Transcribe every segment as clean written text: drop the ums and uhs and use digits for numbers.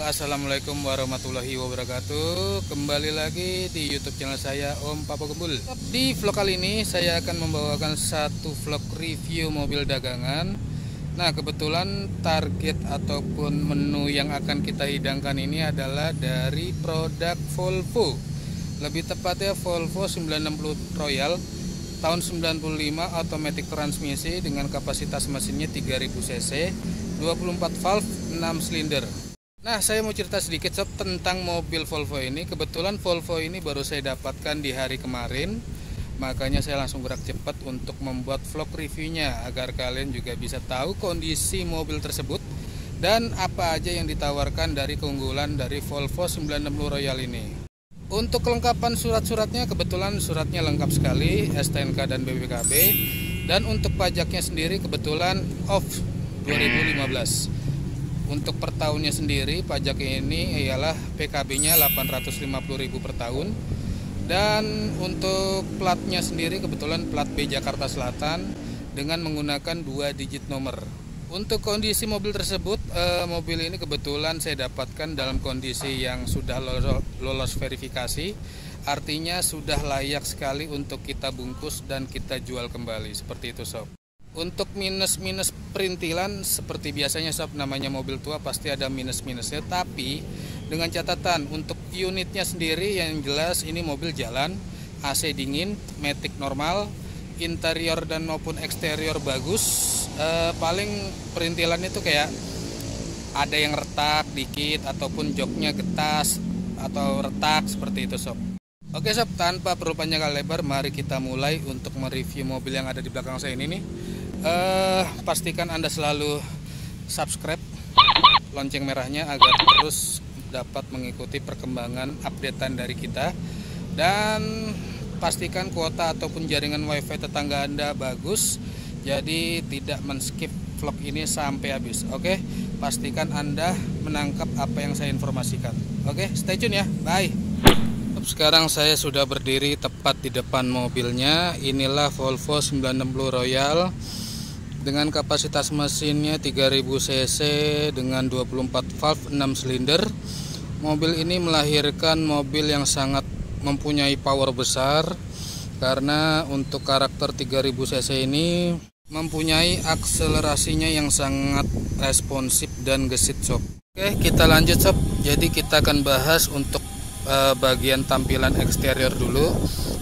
Assalamualaikum warahmatullahi wabarakatuh. Kembali lagi di YouTube channel saya, Om Papa Gembul. Di vlog kali ini saya akan membawakan satu vlog review mobil dagangan. Nah, kebetulan target ataupun menu yang akan kita hidangkan ini adalah dari produk Volvo. Lebih tepatnya Volvo 960 Royal tahun 95, automatic transmisi dengan kapasitas mesinnya 3000 cc, 24 valve, 6 silinder. Nah, saya mau cerita sedikit sob tentang mobil Volvo ini. Kebetulan Volvo ini baru saya dapatkan di hari kemarin, makanya saya langsung gerak cepat untuk membuat vlog reviewnya agar kalian juga bisa tahu kondisi mobil tersebut dan apa aja yang ditawarkan dari keunggulan dari Volvo 960 Royal ini. Untuk kelengkapan surat-suratnya, kebetulan suratnya lengkap sekali, STNK dan BPKB. Dan untuk pajaknya sendiri kebetulan off 2015. Untuk per tahunnya sendiri pajak ini ialah PKB-nya 850.000 per tahun. Dan untuk platnya sendiri kebetulan plat B Jakarta Selatan dengan menggunakan 2 digit nomor. Untuk kondisi mobil tersebut, mobil ini kebetulan saya dapatkan dalam kondisi yang sudah lolos verifikasi. Artinya sudah layak sekali untuk kita bungkus dan kita jual kembali, seperti itu sob. Untuk minus-minus perintilan seperti biasanya sob, namanya mobil tua pasti ada minus-minusnya. Tapi dengan catatan untuk unitnya sendiri yang jelas ini mobil jalan, AC dingin, matic normal, interior dan maupun eksterior bagus. Paling perintilan itu kayak ada yang retak dikit ataupun joknya getas atau retak, seperti itu sob. Oke sob, tanpa perlu panjang kali lebar, mari kita mulai untuk mereview mobil yang ada di belakang saya ini nih. Pastikan Anda selalu subscribe lonceng merahnya agar terus dapat mengikuti perkembangan updatean dari kita. Dan pastikan kuota ataupun jaringan wifi tetangga Anda bagus, jadi tidak men-skip vlog ini sampai habis. Oke, pastikan Anda menangkap apa yang saya informasikan. Oke, stay tune ya, bye. Sekarang saya sudah berdiri tepat di depan mobilnya. Inilah Volvo 960 Royal dengan kapasitas mesinnya 3000 cc dengan 24 valve, 6 silinder. Mobil ini melahirkan mobil yang sangat mempunyai power besar, karena untuk karakter 3000 cc ini mempunyai akselerasinya yang sangat responsif dan gesit sob. Oke, kita lanjut sob. Jadi kita akan bahas untuk bagian tampilan eksterior dulu,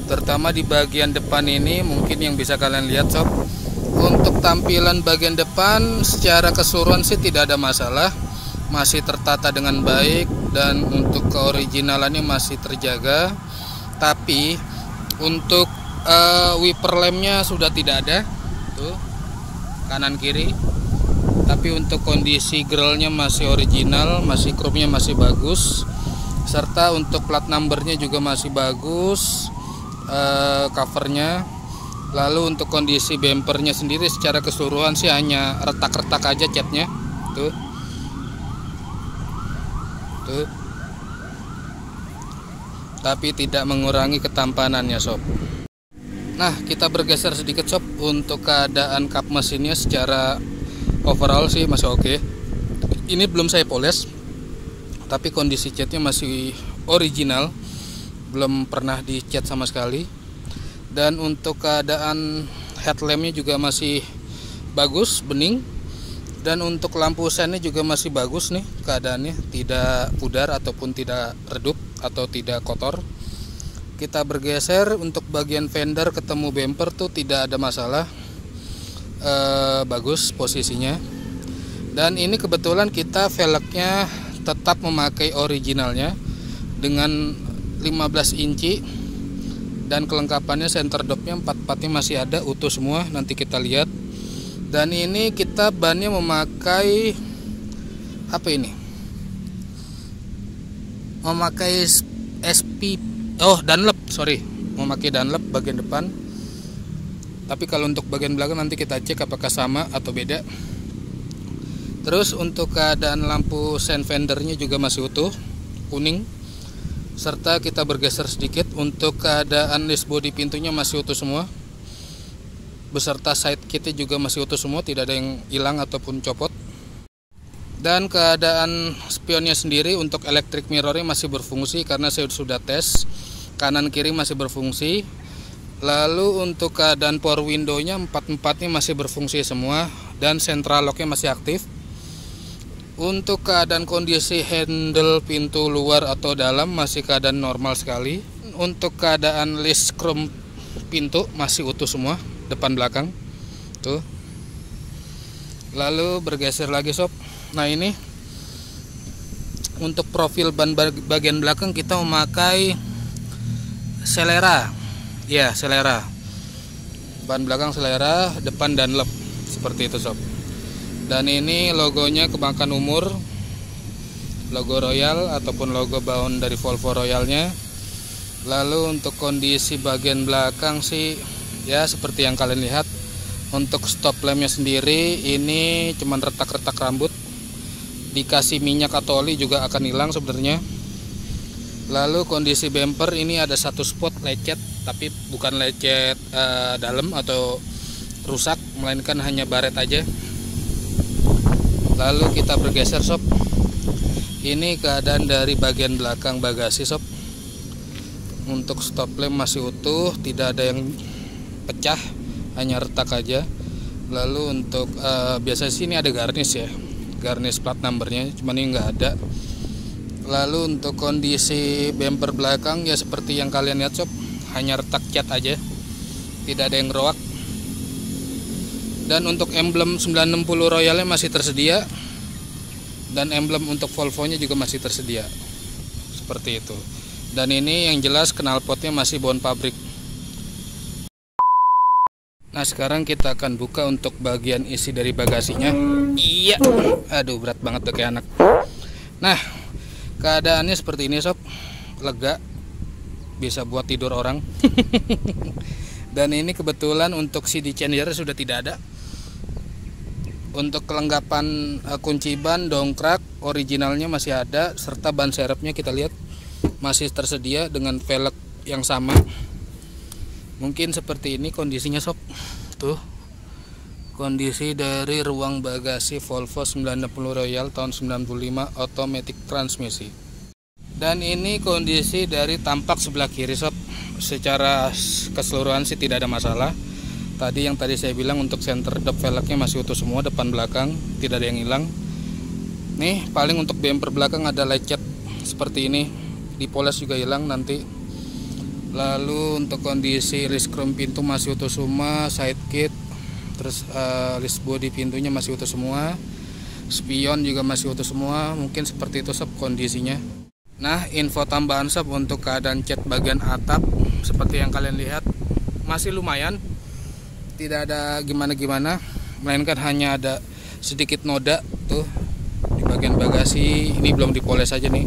terutama di bagian depan ini. Mungkin yang bisa kalian lihat sob, untuk tampilan bagian depan secara keseluruhan sih tidak ada masalah, masih tertata dengan baik dan untuk keoriginalannya masih terjaga. Tapi untuk wiper lampnya sudah tidak ada tuh, kanan kiri. Tapi untuk kondisi grillnya masih original, masih chrome-nya masih bagus, serta untuk plat numbernya juga masih bagus, covernya. Lalu untuk kondisi bumpernya sendiri secara keseluruhan sih hanya retak-retak aja catnya tuh. Tapi tidak mengurangi ketampanannya sob. Nah, kita bergeser sedikit sob. Untuk keadaan kap mesinnya secara overall sih masih oke. Ini belum saya poles, tapi kondisi catnya masih original, belum pernah dicat sama sekali. Dan untuk keadaan headlampnya juga masih bagus, bening. Dan untuk lampu sennya juga masih bagus nih keadaannya, tidak pudar ataupun tidak redup atau tidak kotor. Kita bergeser untuk bagian fender ketemu bumper tuh tidak ada masalah, bagus posisinya. Dan ini kebetulan kita velgnya tetap memakai originalnya dengan 15 inci. Dan kelengkapannya center dopnya 4-4-nya masih ada utuh semua, nanti kita lihat. Dan ini kita bannya memakai apa ini, memakai Dunlop, memakai Dunlop bagian depan. Tapi kalau untuk bagian belakang nanti kita cek apakah sama atau beda. Terus untuk keadaan lampu sen fendernya juga masih utuh, kuning. Serta kita bergeser sedikit, untuk keadaan list body pintunya masih utuh semua. Beserta side kitnya juga masih utuh semua, tidak ada yang hilang ataupun copot. Dan keadaan spionnya sendiri untuk electric mirrornya masih berfungsi karena saya sudah tes, kanan kiri masih berfungsi. Lalu untuk keadaan power window-nya empat-empatnya masih berfungsi semua dan central lock-nya masih aktif. Untuk keadaan kondisi handle pintu luar atau dalam masih keadaan normal sekali. Untuk keadaan list chrome pintu masih utuh semua, depan belakang. Tuh. Lalu bergeser lagi sob. Nah ini untuk profil ban bagian belakang kita memakai Selera. Ya, Selera. Ban belakang Selera, depan Dunlop. Seperti itu sob. Dan ini logonya kemakan umur, logo Royal ataupun logo baut dari Volvo Royalnya. Lalu untuk kondisi bagian belakang sih ya seperti yang kalian lihat. Untuk stop lampnya sendiri ini cuman retak-retak rambut, dikasih minyak atau oli juga akan hilang sebenarnya. Lalu kondisi bumper ini ada satu spot lecet, tapi bukan lecet dalam atau rusak, melainkan hanya baret aja. Lalu kita bergeser sob. Ini keadaan dari bagian belakang bagasi sob. Untuk stop lamp masih utuh, tidak ada yang pecah, hanya retak aja. Lalu untuk biasanya sini ada garnish ya, garnish plat numbernya, cuman ini nggak ada. Lalu untuk kondisi bumper belakang ya seperti yang kalian lihat sob, hanya retak cat aja, tidak ada yang gerowak. Dan untuk emblem 960 Royalnya masih tersedia, dan emblem untuk Volvo-nya juga masih tersedia, seperti itu. Dan ini yang jelas knalpotnya masih bawaan pabrik. Nah sekarang kita akan buka untuk bagian isi dari bagasinya. Iya, aduh berat banget tuh kayak anak. Nah keadaannya seperti ini sob, lega, bisa buat tidur orang. Dan ini kebetulan untuk CD changer sudah tidak ada. Untuk kelengkapan kunci ban, dongkrak originalnya masih ada, serta ban serepnya kita lihat masih tersedia dengan velg yang sama. Mungkin seperti ini kondisinya sob. Tuh kondisi dari ruang bagasi Volvo 960 Royal tahun 95 automatic transmisi. Dan ini kondisi dari tampak sebelah kiri sob. Secara keseluruhan sih tidak ada masalah. Tadi yang tadi saya bilang untuk center dop velgnya masih utuh semua, depan belakang tidak ada yang hilang. Nih paling untuk bumper belakang ada lecet seperti ini, dipoles juga hilang nanti. Lalu untuk kondisi list chrome pintu masih utuh semua, side kit, terus list body pintunya masih utuh semua, spion juga masih utuh semua. Mungkin seperti itu sob kondisinya. Nah info tambahan sob untuk keadaan cat bagian atap seperti yang kalian lihat masih lumayan, tidak ada gimana-gimana, melainkan hanya ada sedikit noda tuh di bagian bagasi. Ini belum dipoles aja nih,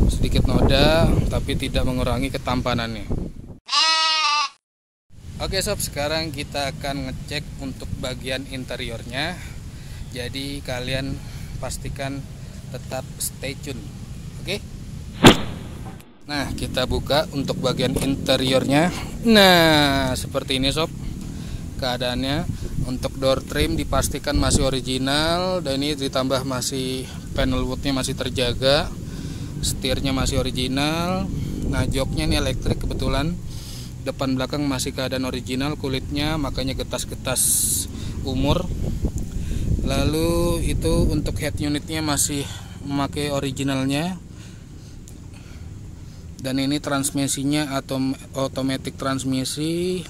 sedikit noda tapi tidak mengurangi ketampanannya. Oke sob, sekarang kita akan ngecek untuk bagian interiornya. Jadi kalian pastikan tetap stay tune. Oke. Nah kita buka untuk bagian interiornya. Nah seperti ini sob keadaannya. Untuk door trim dipastikan masih original, dan ini ditambah masih panel woodnya masih terjaga, setirnya masih original. Nah joknya ini elektrik kebetulan, depan belakang masih keadaan original kulitnya, makanya getas-getas umur. Lalu itu untuk head unitnya masih memakai originalnya, dan ini transmisinya atau automatic transmisi.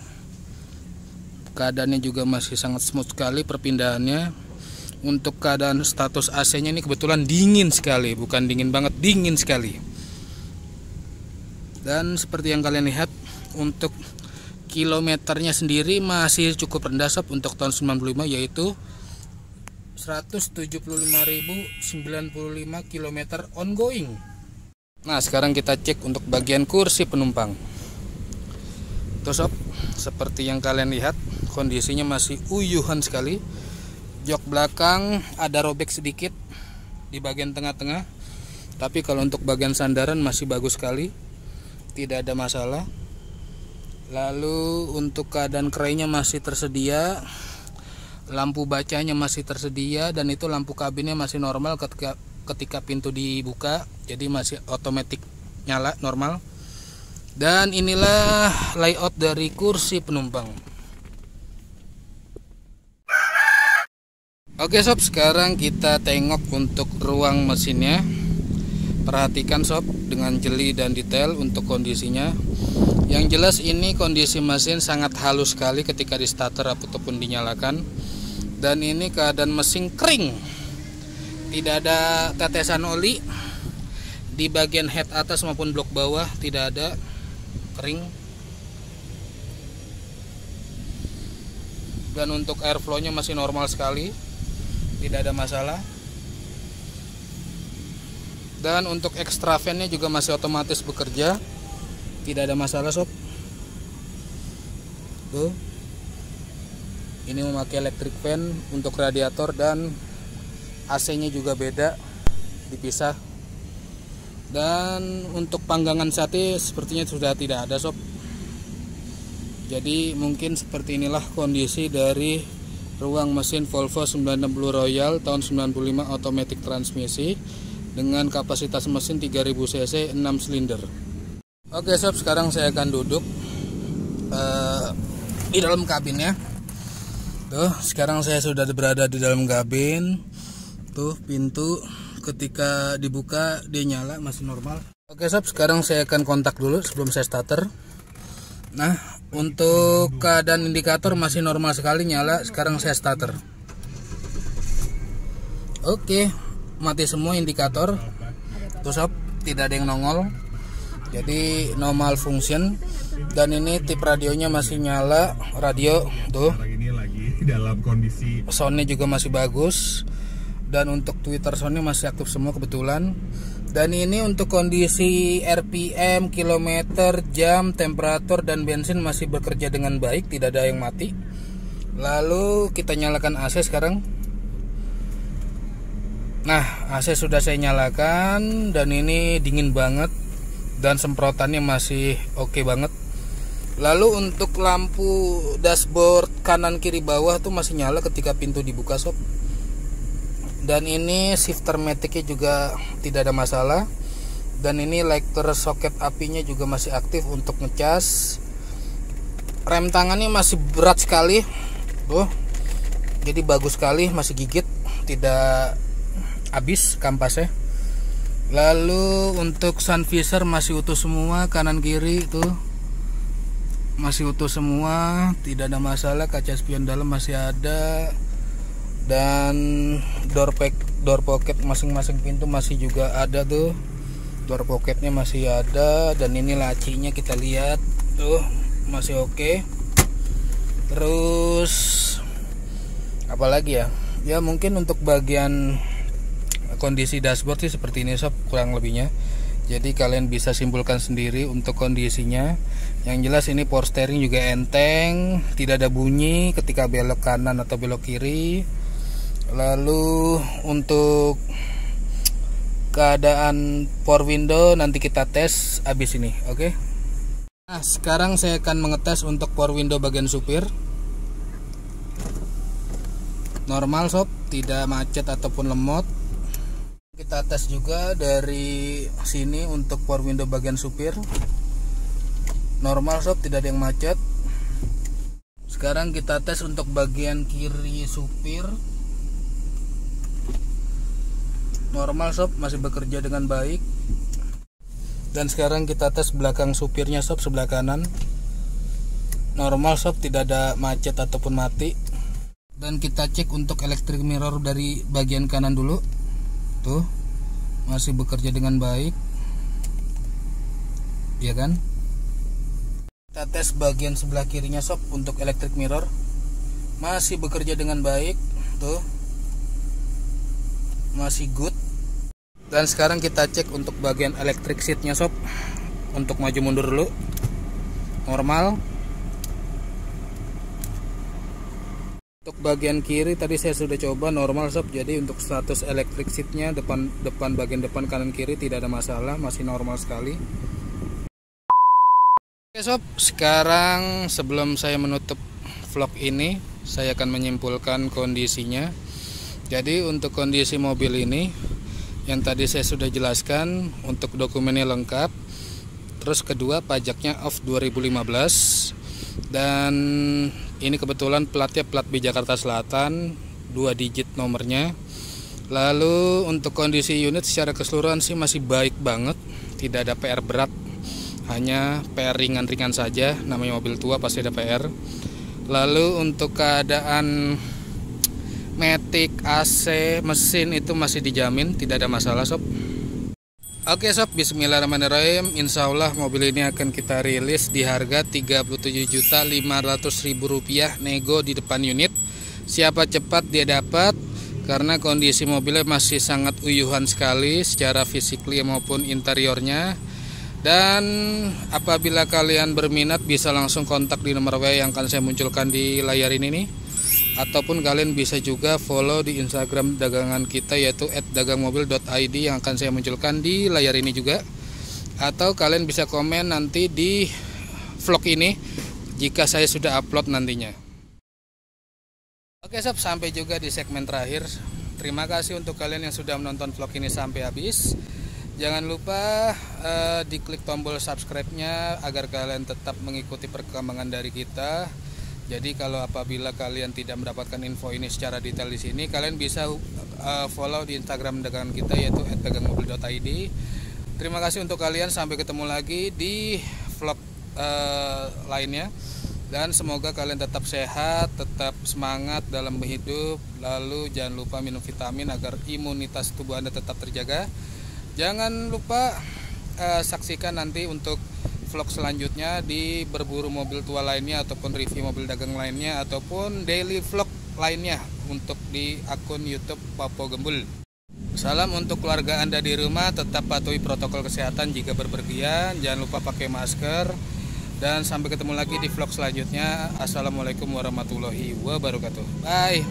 Keadaannya juga masih sangat smooth sekali perpindahannya. Untuk keadaan status AC-nya ini kebetulan dingin sekali, bukan dingin banget, dingin sekali. Dan seperti yang kalian lihat, untuk kilometernya sendiri masih cukup rendah sob untuk tahun 95, yaitu 175.095 km ongoing. Nah, sekarang kita cek untuk bagian kursi penumpang. Tuh sob, seperti yang kalian lihat, kondisinya masih uyuhan sekali. Jok belakang ada robek sedikit di bagian tengah-tengah, tapi kalau untuk bagian sandaran masih bagus sekali, tidak ada masalah. Lalu untuk keadaan kerainya masih tersedia, lampu bacanya masih tersedia, dan itu lampu kabinnya masih normal ketika pintu dibuka, jadi masih otomatis nyala normal. Dan inilah layout dari kursi penumpang. Oke sob, sekarang kita tengok untuk ruang mesinnya. Perhatikan sob dengan jeli dan detail untuk kondisinya. Yang jelas ini kondisi mesin sangat halus sekali ketika di starter ataupun dinyalakan. Dan ini keadaan mesin kering, tidak ada tetesan oli di bagian head atas maupun blok bawah, tidak ada, kering. Dan untuk airflow nya masih normal sekali, tidak ada masalah. Dan untuk extra fan nya juga masih otomatis bekerja, tidak ada masalah sob. Tuh, ini memakai electric fan untuk radiator, dan AC nya juga beda, dipisah. Dan untuk panggangan sate sepertinya sudah tidak ada sob. Jadi mungkin seperti inilah kondisi dari ruang mesin Volvo 960 Royal tahun 95 automatic transmisi dengan kapasitas mesin 3000 cc 6 silinder. Oke sob, sekarang saya akan duduk di dalam kabinnya. Tuh, sekarang saya sudah berada di dalam kabin. Tuh, pintu ketika dibuka dia nyala, masih normal. Oke sob, sekarang saya akan kontak dulu sebelum saya starter. Nah, untuk keadaan indikator masih normal sekali nyala. Sekarang saya starter. Oke, mati semua indikator. Tuh sob, tidak ada yang nongol, jadi no malfunction. Dan ini tip radionya masih nyala, radio tuh. Dalam kondisi soundnya juga masih bagus. Dan untuk Twitter soundnya masih aktif semua kebetulan. Dan ini untuk kondisi RPM, kilometer, jam, temperatur, dan bensin masih bekerja dengan baik, tidak ada yang mati. Lalu kita nyalakan AC sekarang. Nah, AC sudah saya nyalakan, dan ini dingin banget, dan semprotannya masih oke banget. Lalu untuk lampu dashboard kanan kiri bawah tuh masih nyala ketika pintu dibuka sob. Dan ini shifter maticnya juga tidak ada masalah. Dan ini lighter soket apinya juga masih aktif untuk ngecas. Rem tangannya masih berat sekali tuh, jadi bagus sekali, masih gigit, tidak habis kampasnya. Lalu untuk sun visor masih utuh semua, kanan kiri tuh masih utuh semua, tidak ada masalah. Kaca spion dalam masih ada. Dan door pocket masing-masing pintu masih juga ada tuh, door pocketnya masih ada. Dan ini lacinya kita lihat tuh masih oke. Terus apalagi ya, ya mungkin untuk bagian kondisi dashboard sih seperti ini sob, kurang lebihnya. Jadi kalian bisa simpulkan sendiri untuk kondisinya. Yang jelas ini power steering juga enteng, tidak ada bunyi ketika belok kanan atau belok kiri. Lalu untuk keadaan power window nanti kita tes abis ini, oke? Nah, sekarang saya akan mengetes untuk power window bagian supir. Normal sob, tidak macet ataupun lemot. Kita tes juga dari sini untuk power window bagian supir. Normal sob, tidak ada yang macet. Sekarang kita tes untuk bagian kiri supir. Normal sob, masih bekerja dengan baik. Dan sekarang kita tes belakang supirnya sob, sebelah kanan. Normal sob, tidak ada macet ataupun mati. Dan kita cek untuk electric mirror dari bagian kanan dulu. Tuh, masih bekerja dengan baik, ya kan? Kita tes bagian sebelah kirinya sob untuk electric mirror, masih bekerja dengan baik. Tuh, masih good. Dan sekarang kita cek untuk bagian electric seatnya sob. Untuk maju mundur dulu, normal. Untuk bagian kiri tadi saya sudah coba normal sob. Jadi untuk status electric seatnya depan bagian depan kanan kiri tidak ada masalah, masih normal sekali. Oke sob, sekarang sebelum saya menutup vlog ini, saya akan menyimpulkan kondisinya. Jadi untuk kondisi mobil ini yang tadi saya sudah jelaskan, untuk dokumennya lengkap. Terus kedua, pajaknya off 2015. Dan ini kebetulan platnya plat B Jakarta Selatan, 2 digit nomornya. Lalu untuk kondisi unit secara keseluruhan sih masih baik banget, tidak ada PR berat, hanya PR ringan-ringan saja, namanya mobil tua pasti ada PR. Lalu untuk keadaan matic, AC, mesin itu masih dijamin, tidak ada masalah sob. Oke sob, bismillahirrahmanirrahim. Insya Allah mobil ini akan kita rilis di harga Rp37.500.000 nego di depan unit. Siapa cepat dia dapat, karena kondisi mobilnya masih sangat uyuhan sekali secara fisikly maupun interiornya. Dan apabila kalian berminat bisa langsung kontak di nomor WA yang akan saya munculkan di layar ini nih. Ataupun kalian bisa juga follow di Instagram dagangan kita, yaitu @dagangmobil.id yang akan saya munculkan di layar ini juga. Atau kalian bisa komen nanti di vlog ini jika saya sudah upload nantinya. Oke sob, sampai juga di segmen terakhir. Terima kasih untuk kalian yang sudah menonton vlog ini sampai habis. Jangan lupa diklik tombol subscribe-nya agar kalian tetap mengikuti perkembangan dari kita. Jadi kalau apabila kalian tidak mendapatkan info ini secara detail di sini, kalian bisa follow di Instagram dagangan kita, yaitu @dagangmobil.id. Terima kasih untuk kalian, sampai ketemu lagi di vlog lainnya. Dan semoga kalian tetap sehat, tetap semangat dalam hidup. Lalu jangan lupa minum vitamin agar imunitas tubuh Anda tetap terjaga. Jangan lupa saksikan nanti untuk vlog selanjutnya di berburu mobil tua lainnya, ataupun review mobil dagang lainnya, ataupun daily vlog lainnya untuk di akun YouTube Papo Gembul. Salam untuk keluarga Anda di rumah, tetap patuhi protokol kesehatan jika berpergian, jangan lupa pakai masker, dan sampai ketemu lagi di vlog selanjutnya. Assalamualaikum warahmatullahi wabarakatuh. Bye.